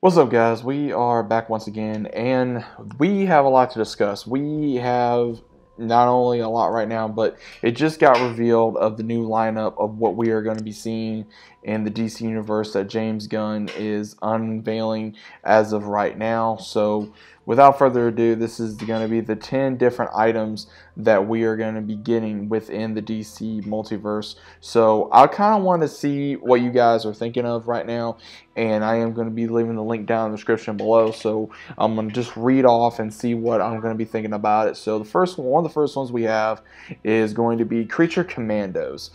What's up, guys? We are back once again, and we have a lot to discuss. We have not only a lot right now, but it just got revealed of the new lineup of what we are going to be seeing in the DC universe that James Gunn is unveiling as of right now. So, without further ado, this is going to be the 10 different items that we are going to be getting within the DC multiverse. So, I kind of want to see what you guys are thinking of right now, and I am going to be leaving the link down in the description below. So I'm going to just read off and see what I'm going to be thinking about it. So the first one of the first ones we have is going to be Creature Commandos.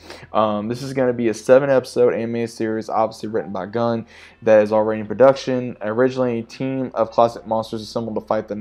This is going to be a 7-episode animated series, obviously written by Gunn, that is already in production. Originally, a team of classic monsters assembled to fight the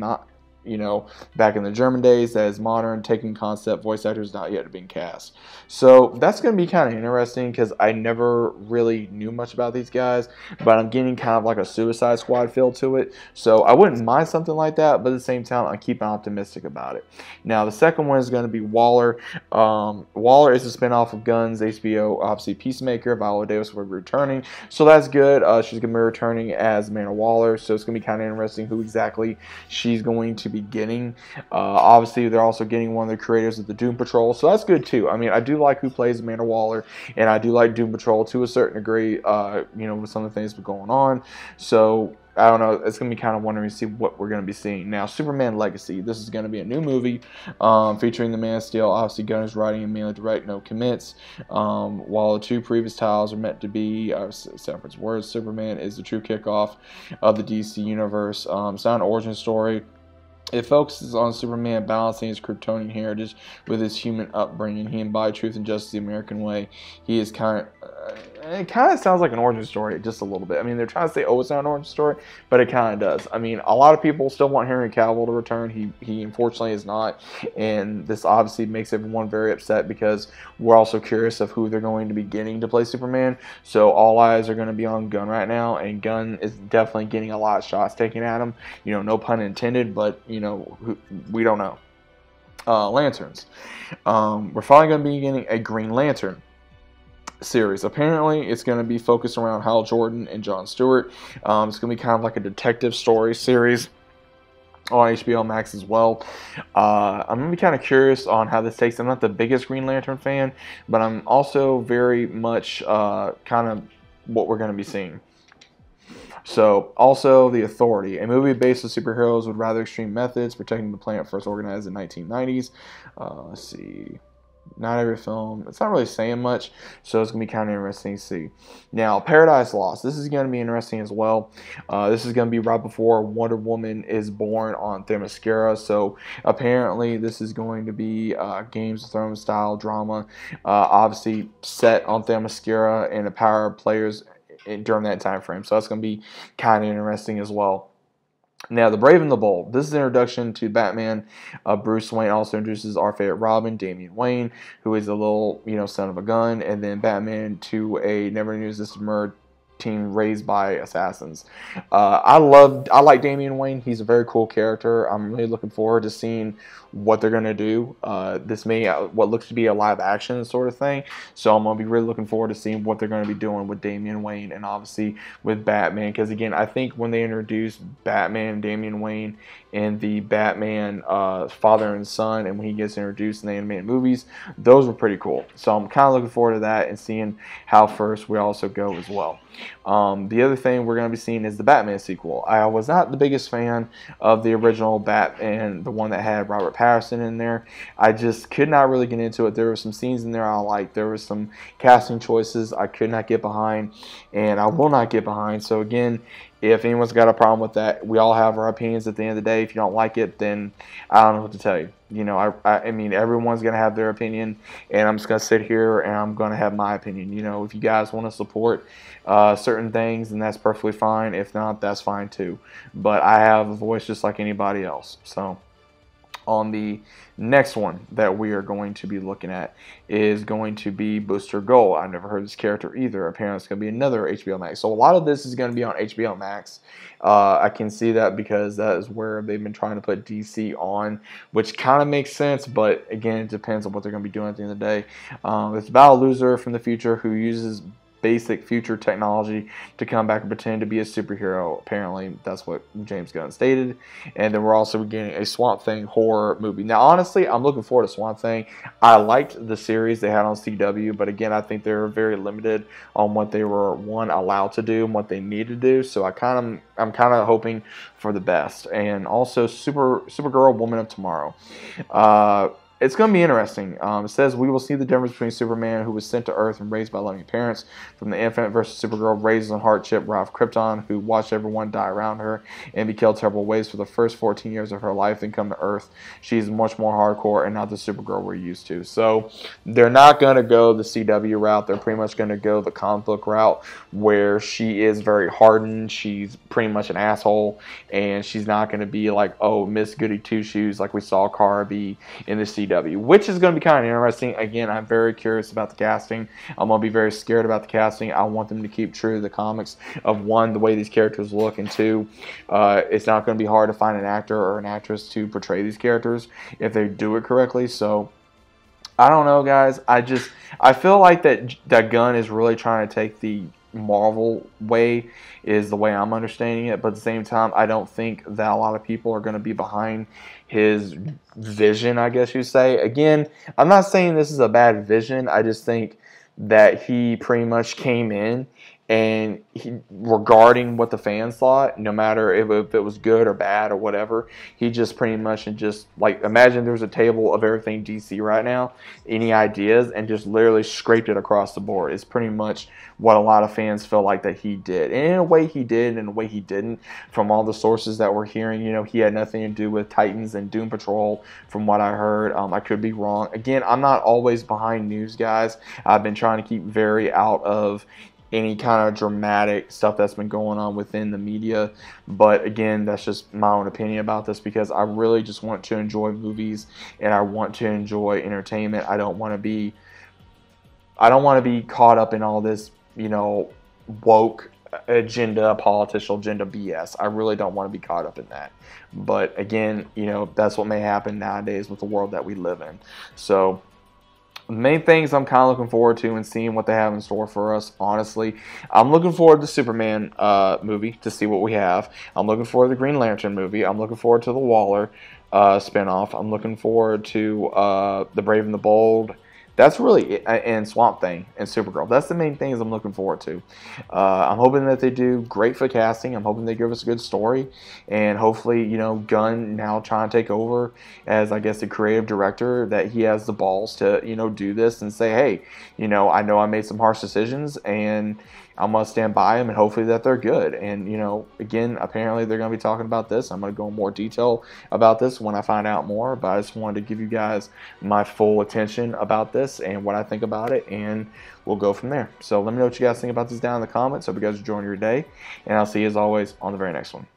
back in the German days, that is modern, taking concept, voice actors not yet being cast. So that's going to be kind of interesting because I never really knew much about these guys, but I'm getting kind of like a Suicide Squad feel to it. So I wouldn't mind something like that, but at the same time, I'm keeping optimistic about it. Now, the second one is going to be Waller. Waller is a spinoff of Gunn's HBO, obviously Peacemaker. Viola Davis will be returning, so that's good. She's going to be returning as Amanda Waller, so it's going to be kind of interesting who exactly she's going to be getting. Obviously, they're also getting one of the creators of the Doom Patrol, so that's good too. I mean, I do like who plays Amanda Waller, and I do like Doom Patrol to a certain degree, with some of the things that are going on. So I don't know. It's going to be kind of wondering to see what we're going to be seeing. Now, Superman Legacy. This is going to be a new movie featuring the Man of Steel. Obviously, Gunn is writing and mainly direct, no commits. While the two previous titles are meant to be, Sanford's words, Superman is the true kickoff of the DC universe. It's not an origin story. It focuses on Superman balancing his Kryptonian heritage with his human upbringing. He embodied truth and justice the American way. He is it kind of sounds like an origin story just a little bit. I mean, they're trying to say, oh, it's not an origin story, but it kind of does. I mean, a lot of people still want Henry Cavill to return. He unfortunately is not, and this obviously makes everyone very upset because we're also curious of who they're going to be getting to play Superman. So all eyes are going to be on Gunn right now, and Gunn is definitely getting a lot of shots taken at him. No pun intended, but we don't know. Lanterns. We're finally going to be getting a Green Lantern series. Apparently, it's going to be focused around Hal Jordan and John Stewart. It's going to be kind of like a detective story series on HBO Max as well. I'm going to be kind of curious on how this takes. I'm not the biggest Green Lantern fan, but I'm also very much kind of what we're going to be seeing. So, also, The Authority, a movie based on superheroes with rather extreme methods, protecting the planet first organized in the 1990s. Let's see. Not every film. It's not really saying much, so it's going to be kind of interesting to see. Now, Paradise Lost. This is going to be interesting as well. This is going to be right before Wonder Woman is born on Themyscira, so apparently this is going to be Games of Thrones style drama, obviously set on Themyscira and the power of players during that time frame. So that's going to be kind of interesting as well. Now, The Brave and the Bold. This is an introduction to Batman. Bruce Wayne also introduces our favorite Robin, Damian Wayne, who is a little, son of a gun, and then Batman to a never-knew-existed murder team raised by assassins. I like Damian Wayne. He's a very cool character. I'm really looking forward to seeing what they're going to do. This may what looks to be a live action sort of thing, so I'm going to be really looking forward to seeing what they're going to be doing with Damian Wayne and obviously with Batman, because again, I think when they introduced Batman and Damian Wayne in the Batman father and son, and when he gets introduced in the animated movies, those were pretty cool. So I'm kind of looking forward to that and seeing how first we also go as well. The other thing we're going to be seeing is the Batman sequel. I was not the biggest fan of the original Batman, the one that had Robert Pattinson in there. I just could not really get into it. There were some scenes in there I liked. There were some casting choices I could not get behind, and I will not get behind. So again, if anyone's got a problem with that, we all have our opinions at the end of the day. If you don't like it, then I don't know what to tell you. I mean, everyone's going to have their opinion, and I'm just going to sit here and I'm going to have my opinion. If you guys want to support certain things, then that's perfectly fine. If not, that's fine too. But I have a voice just like anybody else. So, on the next one that we are going to be looking at is going to be Booster Gold. I've never heard of this character either. Apparently it's going to be another HBO Max. So a lot of this is going to be on HBO Max. I can see that because that is where they've been trying to put DC on, which kind of makes sense, but again, it depends on what they're going to be doing at the end of the day. It's about a loser from the future who uses basic future technology to come back and pretend to be a superhero. Apparently, that's what James Gunn stated. And then we're also getting a Swamp Thing horror movie. Now, honestly, I'm looking forward to Swamp Thing. I liked the series they had on CW, but again, I think they were very limited on what they were allowed to do and what they need to do. So I'm kind of hoping for the best. And also, Supergirl, Woman of Tomorrow. It's going to be interesting. It says we will see the difference between Superman, who was sent to Earth and raised by loving parents, from the Infinite, versus Supergirl, raised on hardship, Ralph Krypton, who watched everyone die around her and be killed terrible ways for the first 14 years of her life, then come to Earth. She's much more hardcore and not the Supergirl we're used to. So they're not going to go the CW route. They're pretty much going to go the comic book route, where she is very hardened. She's pretty much an asshole, and she's not going to be like, oh, Miss Goody Two-Shoes like we saw Kara be in the CW. Which is going to be kind of interesting. Again, I'm very curious about the casting. I'm going to be very scared about the casting. I want them to keep true to the comics of, one, the way these characters look, and two, it's not going to be hard to find an actor or an actress to portray these characters if they do it correctly. So I don't know, guys. I feel like that Gunn is really trying to take the Marvel way, is the way I'm understanding it, but at the same time, I don't think that a lot of people are going to be behind his vision, I guess you'd say. Again, I'm not saying this is a bad vision. I just think that he pretty much came in and regarding what the fans thought, no matter if it was good or bad or whatever, he just pretty much, and just like, imagine there's a table of everything DC right now, any ideas, and just literally scraped it across the board. It's pretty much what a lot of fans feel like that he did. And in a way he did, and in a way he didn't. From all the sources that we're hearing, he had nothing to do with Titans and Doom Patrol, from what I heard. I could be wrong. Again, I'm not always behind news, guys. I've been trying to keep very out of any kind of dramatic stuff that's been going on within the media. But again, that's just my own opinion about this, because I really just want to enjoy movies and I want to enjoy entertainment. I don't want to be caught up in all this, woke agenda, political agenda BS. I really don't want to be caught up in that. But again, that's what may happen nowadays with the world that we live in. So the main things I'm kind of looking forward to and seeing what they have in store for us, honestly. I'm looking forward to the Superman movie to see what we have. I'm looking forward to the Green Lantern movie. I'm looking forward to the Waller spinoff. I'm looking forward to The Brave and the Bold. That's really it, and Swamp Thing and Supergirl. That's the main things I'm looking forward to. I'm hoping that they do great for casting. I'm hoping they give us a good story. And hopefully, Gunn now trying to take over as, I guess, the creative director, that he has the balls to, do this and say, hey, I know I made some harsh decisions, and I'm going to stand by them, and hopefully that they're good. And, again, apparently they're going to be talking about this. I'm going to go in more detail about this when I find out more, but I just wanted to give you guys my full attention about this and what I think about it, and we'll go from there. So let me know what you guys think about this down in the comments. Hope you guys are enjoying your day, and I'll see you as always on the very next one.